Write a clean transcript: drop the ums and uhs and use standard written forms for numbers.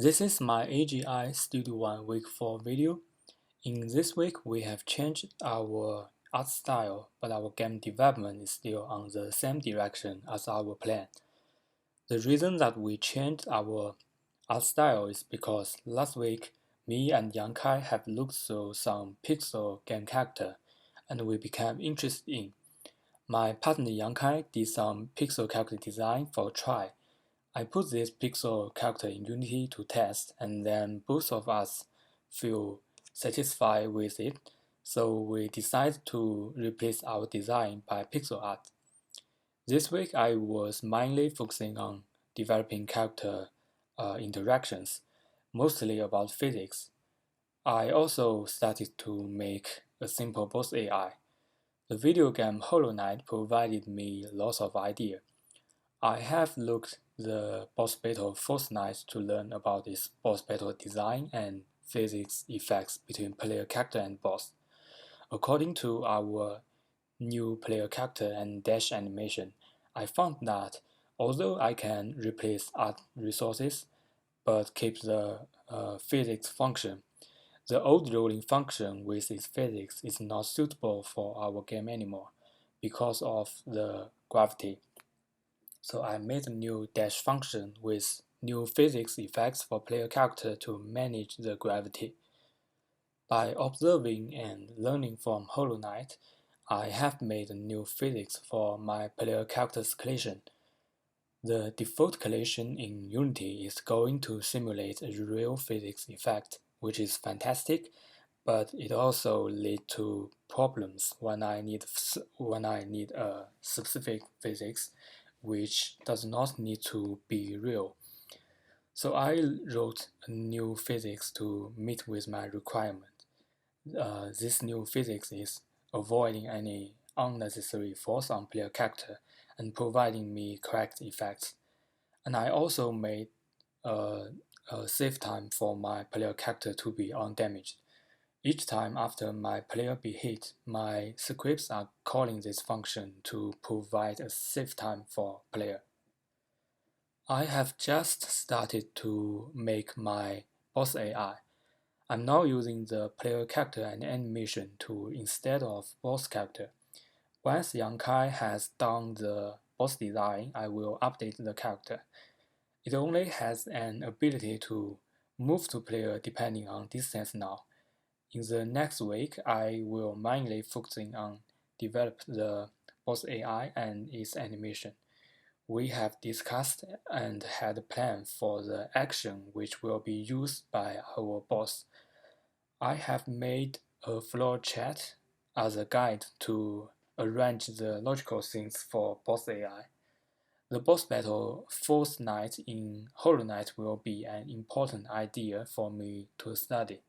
This is my AGI Studio 1 Week 4 video. In this week, we have changed our art style, but our game development is still on the same direction as our plan. The reason that we changed our art style is because last week, me and Yang Kai have looked through some pixel game character, and we became interested in. My partner Yang Kai did some pixel character design for a try. I put this pixel character in Unity to test, and then both of us feel satisfied with it, so we decided to replace our design by pixel art. This week I was mainly focusing on developing character interactions, mostly about physics. I also started to make a simple boss AI. The video game Hollow Knight provided me lots of ideas. I have looked the boss battle Fortnite to learn about its boss battle design and physics effects between player character and boss. According to our new player character and dash animation, I found that although I can replace art resources but keep the physics function, the old rolling function with its physics is not suitable for our game anymore because of the gravity. So I made a new dash function with new physics effects for player character to manage the gravity. By observing and learning from Hollow Knight, I have made a new physics for my player character's collision. The default collision in Unity is going to simulate a real physics effect, which is fantastic, but it also leads to problems when I need a specific physics which does not need to be real. So I wrote a new physics to meet with my requirement. This new physics is avoiding any unnecessary force on player character and providing me correct effects. And I also made a save time for my player character to be undamaged. Each time after my player be hit, my scripts are calling this function to provide a save time for player. I have just started to make my boss AI. I'm now using the player character and animation tool instead of boss character. Once Yang Kai has done the boss design, I will update the character. It only has an ability to move to player depending on distance now. In the next week, I will mainly focusing on develop the boss AI and its animation. We have discussed and had a plan for the action which will be used by our boss. I have made a floor chat as a guide to arrange the logical things for boss AI. The boss battle Fortnite in Hollow Knight will be an important idea for me to study.